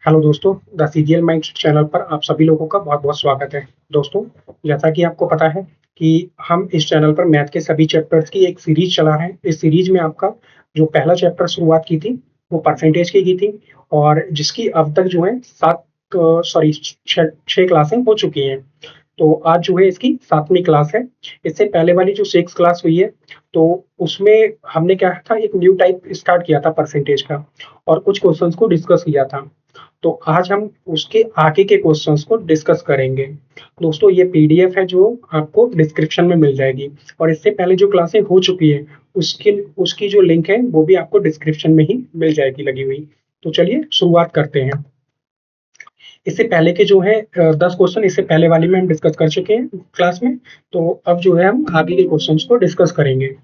Hello दोस्तों, the CGL mind channel पर आप सभी लोगों का बहुत-बहुत स्वागत है। दोस्तों, जैसा कि आपको पता है कि हम इस चैनल पर मैथ के सभी चैप्टर्स की एक सीरीज चला रहे हैं। इस सीरीज में आपका जो पहला चैप्टर शुरुआत की थी, वो परसेंटेज की थी और जिसकी अब तक जो है 7 सॉरी 6 क्लासें हो चुकी हैं। तो आज जो है इसकी 7वीं क्लास है। इससे पहले वाली जो 6 क्लास हुई है, तो उसमें हमने क्या था, एक न्यू टाइप स्टार्ट किया था परसेंटेज का और कुछ क्वेश्चंस को डिस्कस किया था। तो आज हम उसके आगे के क्वेश्चंस को डिस्कस करेंगे। दोस्तों, ये पीडीएफ है जो आपको डिस्क्रिप्शन में मिल जाएगी और इससे पहले जो क्लासें हो चुकी है उसकी उसकी जो लिंक है वो भी आपको डिस्क्रिप्शन में ही मिल जाएगी लगी हुई। तो चलिए शुरुआत करते हैं। इससे पहले के जो है 10 क्वेश्चन इससे पहले वाली में हम डिस्कस कर चुके हैं क्लास में। तो अब जो है हम आगे के क्वेश्चंस को डिस्कस करेंगे।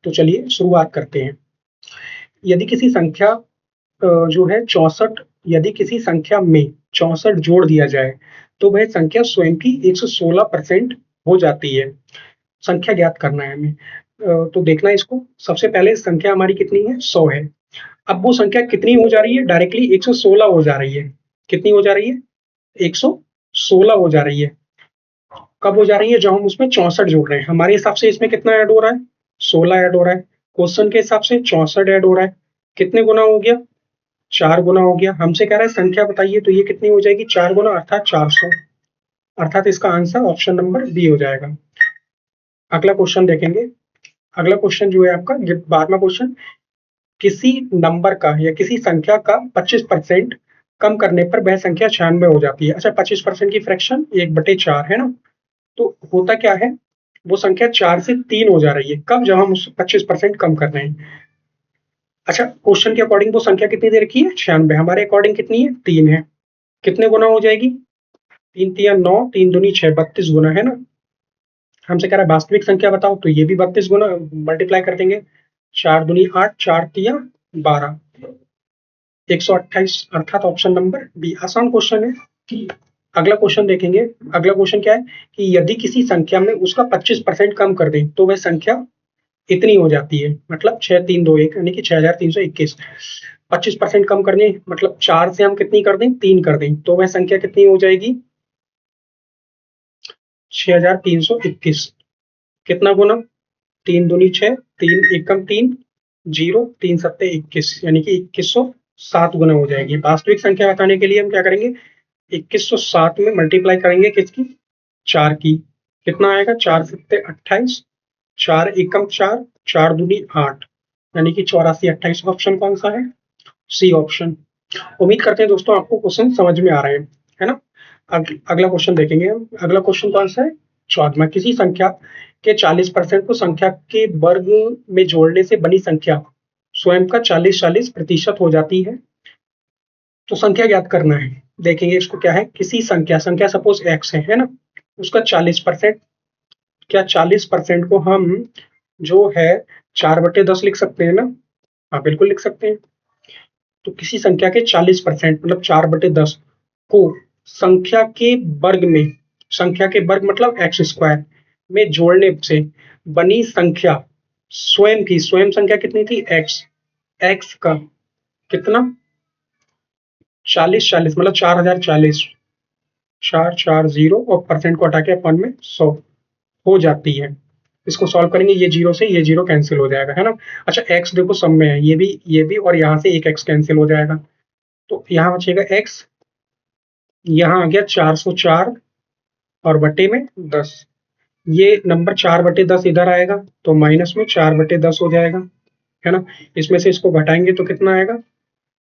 तो चलिए शुरुआत करते हैं। यदि किसी संख्या जो है 64, यदि किसी संख्या में 64 जोड़ दिया जाए तो वह संख्या स्वयं की 116% हो जाती है। संख्या ज्ञात करना है हमें। तो देखना है इसको। सबसे पहले संख्या हमारी कितनी है, 100 है। अब वो संख्या कितनी हो जा रही है, डायरेक्टली 116 हो जा रही है। कितनी हो जा रही है, 116 हो जा रही है। कब हो जा रही है, जब हम उसमें 64 जोड़ रहे हैं। हमारे हिसाब से इसमें कितना ऐड हो रहा है, 16 ऐड हो रहा है। क्वेश्चन के हिसाब से 64 ऐड हो रहा है। कितने गुना हो गया, 4 गुना हो गया। हमसे कह रहा है संख्या बताइए, तो ये कितनी हो जाएगी, 4 गुना अर्थात 400। अर्थात इसका आंसर ऑप्शन नंबर बी हो जाएगा। अगला क्वेश्चन देखेंगे। अगला क्वेश्चन जो है आपका 12वां क्वेश्चन। किसी नंबर का या किसी संख्या का 25% कम करने पर वह संख्या 96 हो जाती है। अच्छा, 25% की फ्रैक्शन 1/4 है ना। तो होता क्या है, वो संख्या 4 से 3 हो जा रही है। कब, जब हम उस 25% कम कर रहे हैं। अच्छा, क्वेश्चन के अकॉर्डिंग वो संख्या कितनी दे रखी है, 96। हमारे अकॉर्डिंग कितनी है, 3 है। कितने गुना हो जाएगी, 3 तिया 9, 3 दूनी 6, 32 गुना है ना। हमसे कह रहा है वास्तविक संख्या बताओ, तो ये भी 32 गुना मल्टीप्लाई कर देंगे। 4 दूनी 8, 4 तिया 12, 128, अर्थात ऑप्शन नंबर बी। आसान क्वेश्चन है। अगला क्वेश्चन देखेंगे। अगला क्वेश्चन क्या है कि यदि किसी संख्या में उसका 25% कम कर दें तो वह संख्या इतनी हो जाती है। मतलब 6321 यानी कि 6321। 25% कम कर दें मतलब 4 से हम कितनी कर दें, 3 कर दें, तो वह संख्या कितनी हो जाएगी, 6321। कितना गुना, 3 दूनी 6, 3 एकम 3, 0, 3 सत्ते 21, यानी कि 2107 गुना हो जाएगी। वास्तविक संख्या बताने के लिए हम क्या करेंगे, 2107 में मल्टीप्लाई करेंगे किसकी, 4 की। कितना आएगा, 4 सत्ते 28, 4 एकम 4, 4 दूनी 8, यानी कि 8428। ऑप्शन कौन सा है, सी ऑप्शन। उम्मीद करते हैं दोस्तों आपको क्वेश्चन समझ में आ रहे हैं, है ना। अगला क्वेश्चन देखेंगे हम। अगला क्वेश्चन कौन सा है, 14वां। किसी संख्या के 40% को संख्या के वर्ग में जोड़ने से बनी संख्या स्वयं का 40-40% हो जाती है। तो संख्या ज्ञात करना है। देखेंगे इसको क्या है, किसी संख्या, संख्या सपोज एक्स है ना, उसका 40%, क्या 40% को हम जो है 4/10 लिख सकते हैं ना। हाँ, बिल्कुल लिख सकते हैं। तो किसी संख्या के 40% मतलब 4/10 को संख्या के वर्ग में, संख्या के वर्ग मतलब एक्स स्क्वायर में जोड़ने से बनी संख्या स्वयं की, स्वयं संख्या कितनी थी, एक्स, एक्स का कितना, 40-40 मतलब 4040, 440 और परसेंट को हटा के अपन में 100 हो जाती है। इसको सॉल्व करेंगे, ये जीरो से ये जीरो कैंसिल हो जाएगा, है ना। अच्छा, एक्स देखो सब में है, ये भी और यहाँ से एक एक्स कैंसिल हो जाएगा। तो यहाँ बचेगा एक्स, यहाँ आ गया 404 और बटे में 10। ये नंबर 4/10 इधर आएगा तो माइनस में 4/10 हो जाएगा, है ना। इसमें से इसको घटाएंगे तो कितना आएगा,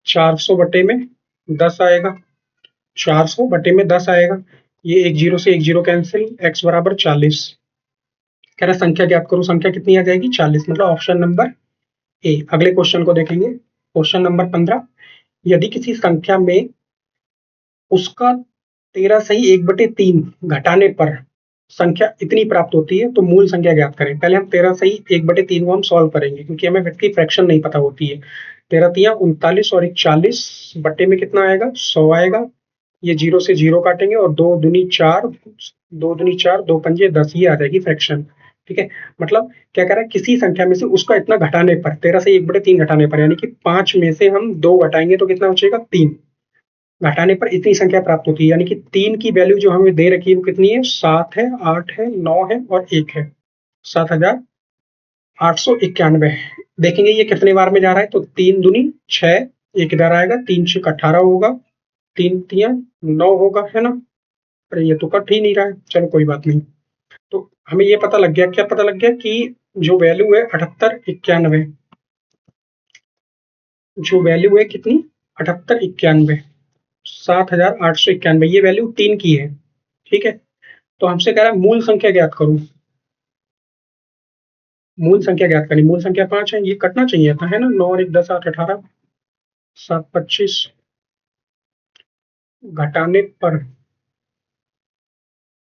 400 बटे में 10 आएगा, 400 बटे में 10 आएगा। ये एक जीरो से एक जीरो कैंसिल, एक्स बराबर 40। कह रहा संख्या ज्ञात करो, संख्या कितनी आ जाएगी, 40, मतलब ऑप्शन नंबर ए। अगले क्वेश्चन को देखेंगे। Question number 15। यदि किसी संख्या में उसका 13 सही 1/3 घटाने पर संख्या इतनी प्राप्त होती है तो मूल संख्या ज्ञात करें। पहले हम 13 सही 1/3 को हम सॉल्व करेंगे क्योंकि हमें व्यक्ति फ्रैक्शन नहीं पता होती है। 13 तिया 39 और 41 बटे में कितना आएगा, 100 आएगा। ये जीरो से जीरो काटेंगे और 2 दूनी 4, 2 दूनी 4, 2 पंजे 10, ये आ जाएगी फ्रैक्शन। ठीक है, मतलब क्या कह रहा है, किसी संख्या में से उसका इतना घटाने पर, 13 से 1/3 घटाने पर, यानी कि 5 में से हम 2 घटाएंगे तो कितना बचेगा, 3। घटाने पर इतनी संख्या प्राप्त होती है, यानी कि 3 की वैल्यू जो हमें दे रखी है वो कितनी है, 7 है, 8 है, 9 है और 1 है, 7,891। देखेंगे ये कितने बार में जा रहा है, तो 3 दूनी 6, एक इधर आएगा, 3 6 18 होगा, 3 तियां 9 होगा, है ना। अरे ये तो कट ही नहीं रहा है, चलो कोई बात नहीं। तो हमें ये पता लग गया, क्या पता लग गया कि जो वैल्यू है 7891, जो वैल्यू है कितनी, 7891, 7,891, ये वैल्यू 3 की है, ठीक है। तो हमसे कह रहा है मूल संख्या ज्ञात करो। मूल संख्या ज्ञात करनी, मूल संख्या 5 है, ये कटना चाहिए था, है ना। 9 और 1 10 8 18, 7 25, घटाने पर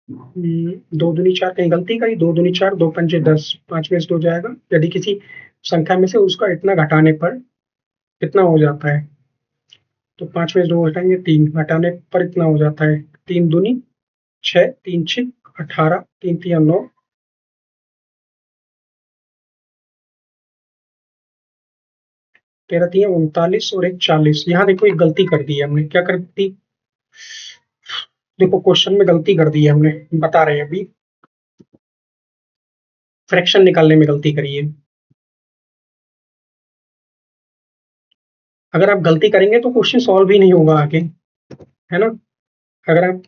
2 दूनी 4, कहीं गलती करी, 2 दूनी 4, 2 पंजे 10, 5 में से 2 जाएगा। यदि किसी संख्या में से उसका इतना घटाने पर कितना हो जाता है, तो 5 में से 2 घटाएंगे 3, घटाने पर इतना हो जाता है, 3 दूनी 6, 3 6 18, 3 तिया 9, 13 तिया 39 और 1 40। यहाँ देखो एक गलती कर दी है हमने, क्या कर दी, देखो क्वेश्चन में गलती कर दी है हमने, बता रहे हैं अभी, फ्रैक्शन निकालने में गलती करी है। अगर आप गलती करेंगे तो क्वेश्चन सॉल्व ही नहीं होगा आगे, है ना। अगर आप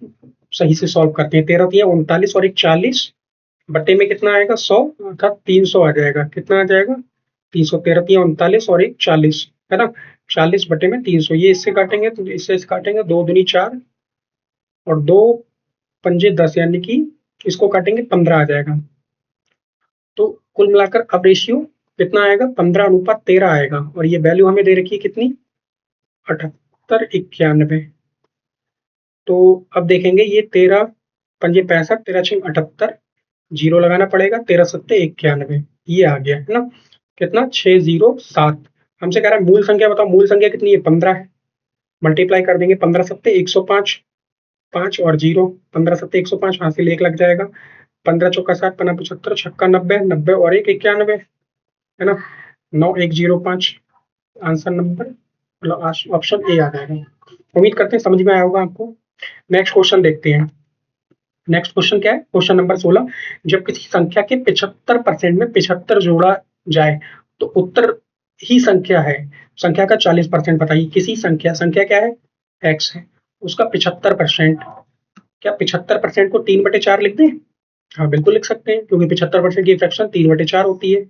सही से सॉल्व करते हैं, 13 तिया 39 और 1 40, बट्टे में कितना आएगा, 100, अर्थात 300 आ जाएगा। कितना आ जाएगा, 300, 13 तिया 39 और 1 40, है ना। 40 बट्टे में 300, ये इससे काटेंगे तो इससे काटेंगे, 2 दूनी 4 और 2 पंजे 10, यानी कि इसको काटेंगे 15 आ जाएगा। तो कुल मिलाकर अब रेशियो कितना आएगा, 15:13 आएगा। और ये वैल्यू हमें दे रखी है कितनी, 7891। तो अब देखेंगे ये 13 पंजे 65, 13 छः 78, जीरो लगाना पड़ेगा, 13 सत्ते 91, ये आ गया, है ना। कितना, 607। हमसे कह रहा है मूल संख्या बताओ, मूल संख्या कितनी है, 15 है। मल्टीप्लाई कर देंगे, 15 सत्ते 105, 5 और जीरो, 15 सत्ते 105, हासिल 1 लग जाएगा, 15 चौका 60, 15 75, छक्का 90, 90 और 1 91, है ना। 9105, आंसर नंबर मतलब ऑप्शन ए आ जाएगा। उम्मीद करते हैं समझ में आया होगा आपको। नेक्स्ट क्वेश्चन देखते हैं। नेक्स्ट क्वेश्चन क्या है, क्वेश्चन नंबर 16। जब किसी संख्या के 75% में 75 जोड़ा जाए तो उत्तर ही संख्या है, संख्या का 40% बताइए। किसी संख्या, संख्या क्या है, x है, उसका 75%, क्या 75% को 3/4 लिख दें, हाँ बिल्कुल लिख सकते हैं, क्योंकि 75% की फ्रैक्शन 3/4 होती है।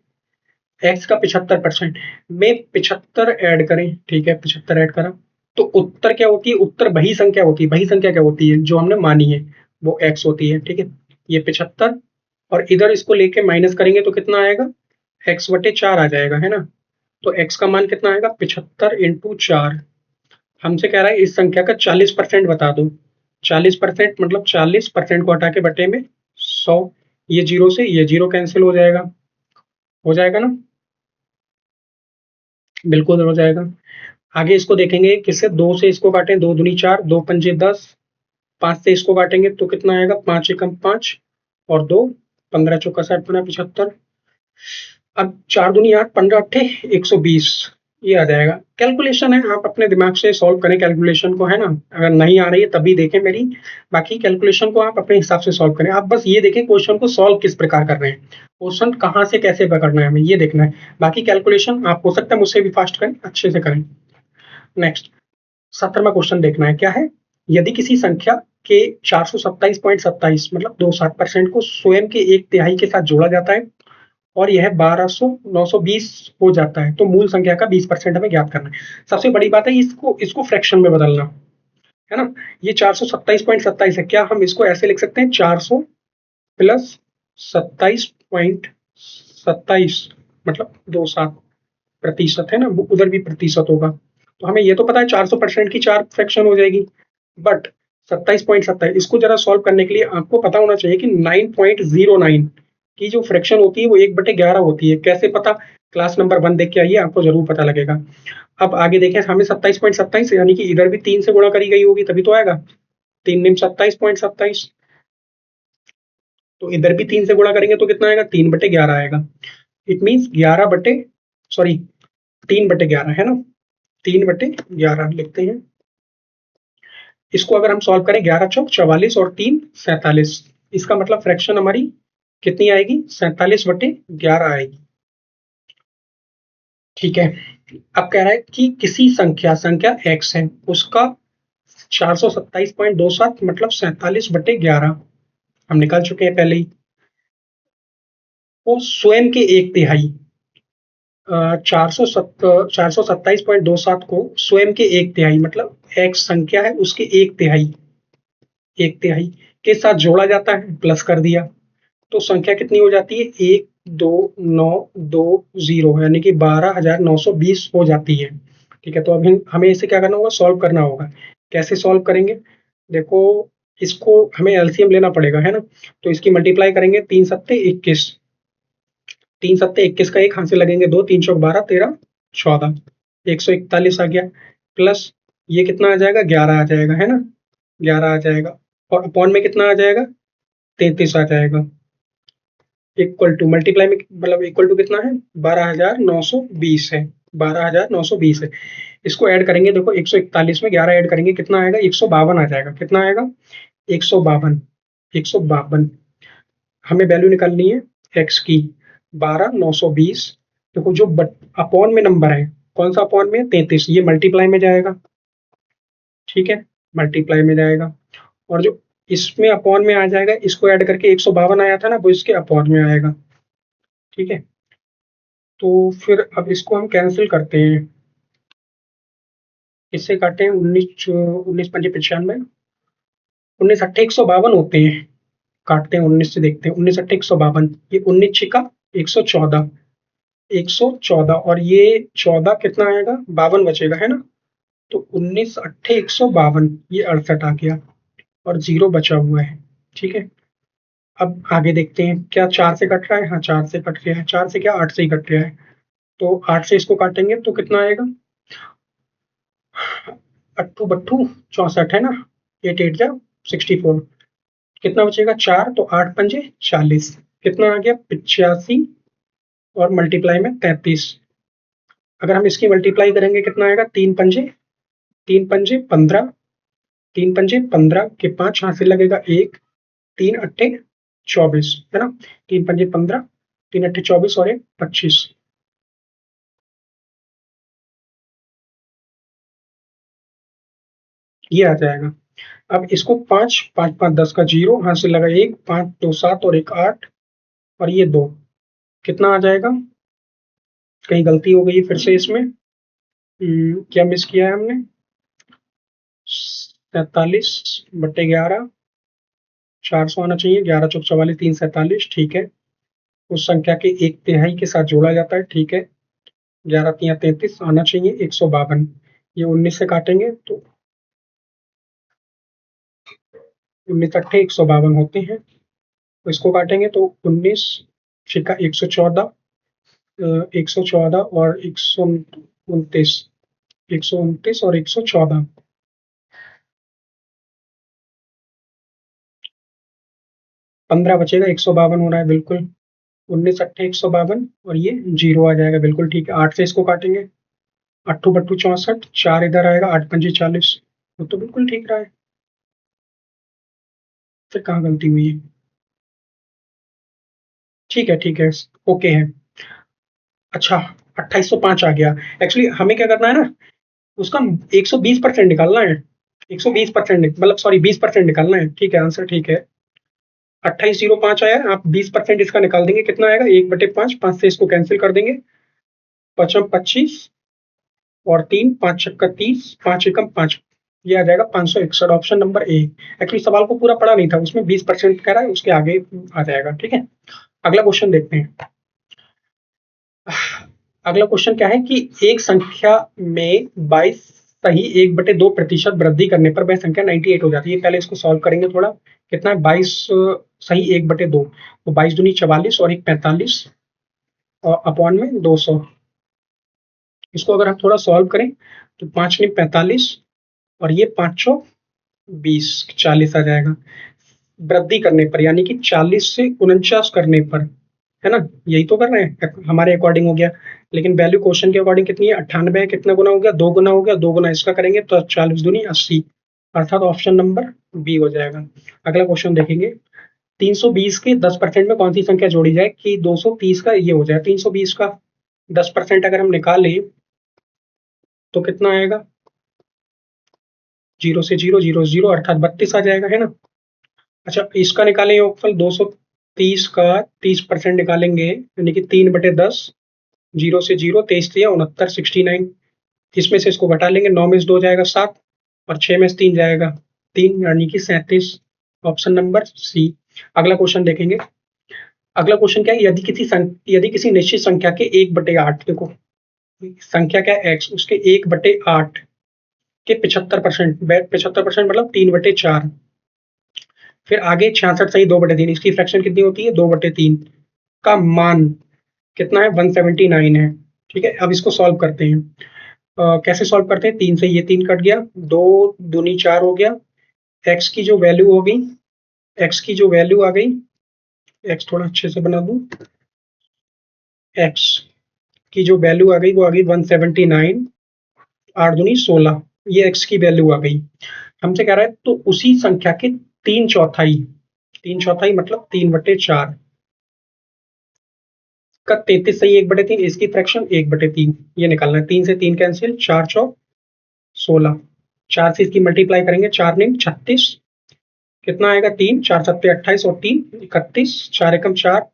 x का 75% में 75 ऐड करें, ठीक है, 75 ऐड करा तो उत्तर क्या होती है, उत्तर वही संख्या होती है। वही संख्या क्या होती है, जो हमने मानी है वो x होती है, ठीक है। ये 75 और इधर इसको लेके माइनस करेंगे तो कितना आएगा, x/4 आ जाएगा, है ना। तो x का मान कितना आएगा, 75 इंटू 4। हमसे कह रहा है इस संख्या का 40% बता दो। 40% मतलब 40% को हटा के बटे में 100, ये जीरो से ये जीरो कैंसिल हो जाएगा ना, बिल्कुल हो जाएगा। आगे इसको देखेंगे किससे, 2 से इसको काटें, 2 दूनी 4, 2 पंजे 10, 5 से इसको काटेंगे तो कितना आएगा, 5 एकम 5 और 2, 15 चौका 60, 75। अब 4 दूनी 8, 15 अट्ठे 120, ये आ जाएगा। कैलकुलेशन है, आप अपने दिमाग से सॉल्व करें कैलकुलेशन को, है ना। अगर नहीं आ रही है तभी देखें मेरी, बाकी कैलकुलेशन को आप अपने हिसाब से सॉल्व करें। आप बस ये देखें क्वेश्चन को सॉल्व किस प्रकार कर रहे हैं, क्वेश्चन कहाँ से कैसे पकड़ना है हमें, ये देखना है। बाकी कैलकुलेशन आप हो सकता है मुझसे भी फास्ट करें, अच्छे से करें। नेक्स्ट 17वां क्वेश्चन देखना है, क्या है, यदि किसी संख्या के 427.27 मतलब 27% को स्वयं के 1/3 के साथ जोड़ा जाता है और यह 920 हो जाता है, तो मूल संख्या का 20% हमें ज्ञात करना है। सबसे बड़ी बात है इसको इसको फ्रैक्शन में बदलना, है ना। ये 427.27 है, क्या हम इसको ऐसे लिख सकते हैं, 400 प्लस 27.27 मतलब 27% है ना, उधर भी प्रतिशत होगा। तो हमें ये तो पता है 400% की 4 फ्रैक्शन हो जाएगी, बट 27.27 इसको जरा सॉल्व करने के लिए आपको पता होना चाहिए कि 9.09 की जो फ्रैक्शन होती है वो 1/11 होती है। कैसे पता, क्लास नंबर 1 देख के आइए, आपको जरूर पता लगेगा। अब आगे देखें, हमें 27.27 यानी कि इधर भी 3 से गुणा करी गई होगी तभी तो आएगा, 3 निम 27.27, तो इधर भी 3 से गुणा करेंगे तो कितना आएगा, 3/11 आएगा। इट मीन्स 11 बटे सॉरी 3/11, है ना, 3/11 लिखते हैं। इसको अगर हम सॉल्व करें 11 चौक 44 और 3 47, इसका मतलब फ्रैक्शन हमारी कितनी आएगी 47/11 आएगी। ठीक है, अब कह रहा है कि किसी संख्या x है उसका 427.27 मतलब 47/11 हम निकाल चुके हैं पहले ही। वो स्वयं के एक तिहाई 427.27 को स्वयं के एक तिहाई मतलब x संख्या है उसके एक तिहाई के साथ जोड़ा जाता है, प्लस कर दिया तो संख्या कितनी हो जाती है 12920 यानी कि 12,920 हो जाती है। ठीक है, तो अब हमें इसे क्या करना होगा सॉल्व करना होगा। कैसे सॉल्व करेंगे, देखो इसको हमें एलसीएम लेना पड़ेगा है ना, तो इसकी मल्टीप्लाई करेंगे 3 सत्ते 21, 3 सत्ते 21 का 1 हाथ से लगेंगे 2, 3 चौक 12 13 14 141 आ गया, प्लस ये कितना आ जाएगा 11 आ जाएगा है ना, 11 आ जाएगा और अपॉन में कितना आ जाएगा 33 आ जाएगा, इक्वल टू मल्टीप्लाई में मतलब इक्वल टू कितना है 12,920 है, 12,920 है। इसको ऐड करेंगे, देखो 141 में 11 ऐड करेंगे कितना आएगा 152 आ जाएगा, कितना आएगा 152, 152 हमें वैल्यू निकालनी है x की 12,920। देखो जो अपॉन में नंबर है कौन सा अपॉन में 33, ये मल्टीप्लाई में जाएगा। ठीक है, मल्टीप्लाई में जाएगा और जो इसमें अपॉन में आ जाएगा इसको ऐड करके 152 आया था ना वो इसके अपॉन में आएगा। ठीक है, तो फिर अब इसको हम कैंसिल करते हैं, इससे काटे हैं 19 19 पंजे 95, 19 अट्ठे 152 होते हैं, काटते हैं 19 से देखते हैं 19 अट्ठे 152, ये 19 छिका 114, 114 और ये 14 कितना आएगा 52 बचेगा है ना, तो 19 अट्ठे 152 ये 68 आ गया और 0 बचा हुआ है। ठीक है, अब आगे देखते हैं क्या 4 से कट रहा है, हाँ 4 से कट रहा है, 4 से क्या 8 से ही कट रहा है, तो 8 से इसको काटेंगे तो कितना आएगा 8 बट्ठू 64 है ना, 8 8 जा 64, कितना बचेगा 4, तो 8 पंजे 40, कितना आ गया 85 और मल्टीप्लाई में 33। अगर हम इसकी मल्टीप्लाई करेंगे कितना आएगा 3 पंजे 15, 3 पंजे 15 के 5 हाथ से लगेगा 1, 3 अट्ठे 24 है ना, 3 पंजे 15, 3 अट्ठे 24 और 1 25, ये आ जाएगा। अब इसको 5 5 5 10 का 0 हाथ से लगा 1, 5 2 7 और 1 8 और ये 2, कितना आ जाएगा, कहीं गलती हो गई फिर से इसमें, क्या मिस किया है हमने 47/11, 400 आना चाहिए, 11 चौक 44 3 47, ठीक है, उस संख्या के एक तिहाई के साथ जोड़ा जाता है। ठीक है, 11 तिया 33 आना चाहिए 152, ये 19 से काटेंगे तो 19 अट्ठे 152 होते हैं, तो इसको काटेंगे तो 19 छिका 114, 114 और 129, 129 और 114, 15 बचेगा 152 हो रहा है बिल्कुल, 19 अट्ठे 152 और ये 0 आ जाएगा बिल्कुल ठीक है। 8 से इसको काटेंगे, अट्ठू बट्ठू 64, 4 इधर आएगा 8 पंजे 40, वो तो बिल्कुल ठीक रहा है, फिर कहाँ गलती हुई है। ठीक है ओके है। अच्छा 2805 आ गया, एक्चुअली हमें क्या करना है ना उसका 120% निकालना है, 120% मतलब सॉरी 20% निकालना है। ठीक है, आंसर ठीक है 2805 आया, आप 20% इसका निकाल देंगे कितना आएगा 1/5, 5 से इसको कैंसिल कर देंगे, 5 25 और 3 5 छक्का 30, 5 एकम 5, ये आ जाएगा 561, ऑप्शन नंबर ए। एक्चुअली सवाल को पूरा पढ़ा नहीं था, उसमें 20% कह रहा है, उसके आगे आ जाएगा। ठीक है, अगला क्वेश्चन देखते हैं। अगला क्वेश्चन क्या है कि एक संख्या में 22 सही 1/2% वृद्धि करने पर वह संख्या 98 हो जाती है। पहले इसको सॉल्व करेंगे थोड़ा, कितना है 22 सही 1/2, तो 22 दूनी 44 और 1 45 और अपॉन में 200, इसको अगर हम थोड़ा सॉल्व करें तो 5 ने 45 और ये 5 20 40 आ जाएगा, वृद्धि करने पर यानी कि 40 से 49 करने पर, है ना, यही तो कर रहे हैं हमारे अकॉर्डिंग हो गया, लेकिन वैल्यू क्वेश्चन के अकॉर्डिंग कितनी है 98 है, कितना गुना हो गया 2 गुना हो गया, 2 गुना इसका करेंगे तो 40 दूनी 80, अर्थात ऑप्शन नंबर बी हो जाएगा। अगला क्वेश्चन देखेंगे, 320 के 10% में कौन सी संख्या जोड़ी जाए कि 230 का ये हो जाए। 320 का 10% अगर हम निकालें तो कितना आएगा, 0 से 0, 0 से 0 अर्थात 32 आ जाएगा, है ना। अच्छा, इसका निकालें योगफल, 230 का 30% निकालेंगे यानी कि 3/10, 0 से 0, 23 3 69, 69। इसमें से इसको घटा लेंगे, 9 में से 2 जाएगा 7 और 6 में से 3 जाएगा 3 यानी कि 37। Option number C. अगला क्वेश्चन देखेंगे। अगला क्वेश्चन क्या है, यदि किसी निश्चित संख्या के 1/8, देखो संख्या क्या है x, उसके 1/8 के 75%, 75% मतलब 3/4, फिर आगे 66 सही 2/3, इसकी फ्रैक्शन कितनी होती है 2/3 का मान कितना है 179 है। ठीक है, अब इसको सॉल्व करते हैं। कैसे सॉल्व करते हैं, 3 से ये 3 कट गया, 2 दूनी 4 हो गया, x की जो वैल्यू हो गई, x की जो वैल्यू आ गई, x थोड़ा अच्छे से बना दूं, x की जो वैल्यू आ गई वो आ गई 179, 8 दूनी 16, ये x की वैल्यू आ गई। हमसे कह रहा है तो उसी संख्या के 3/4, 3/4 मतलब 3/4 का 33 सही 1/3, इसकी फ्रैक्शन 1/3, ये निकालना है। 3 से 3 कैंसिल, 4 चौक 16, 4 से इसकी मल्टीप्लाई करेंगे, 4 9 36, कितना आएगा 3, 4 7 28 और 3 31, 4 एकम 4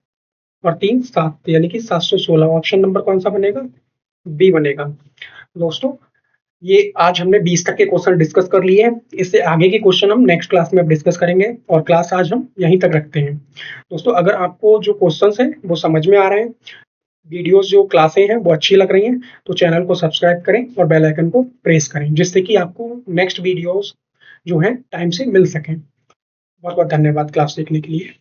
और 3 7, यानी कि 716। ऑप्शन नंबर कौन सा बनेगा, बी बनेगा। दोस्तों, ये आज हमने 20 तक के क्वेश्चन डिस्कस कर लिए हैं। इससे आगे के क्वेश्चन हम नेक्स्ट क्लास में अब डिस्कस करेंगे और क्लास आज हम यहीं तक रखते हैं। दोस्तों, अगर आपको जो क्वेश्चंस हैं वो समझ में आ रहे हैं, वीडियोस जो क्लासें हैं वो अच्छी लग रही हैं, तो चैनल को सब्सक्राइब करें और बेल आइकन को प्रेस करें, जिससे कि आपको नेक्स्ट वीडियोस जो हैं टाइम से मिल सकें। बहुत बहुत धन्यवाद क्लास देखने के लिए।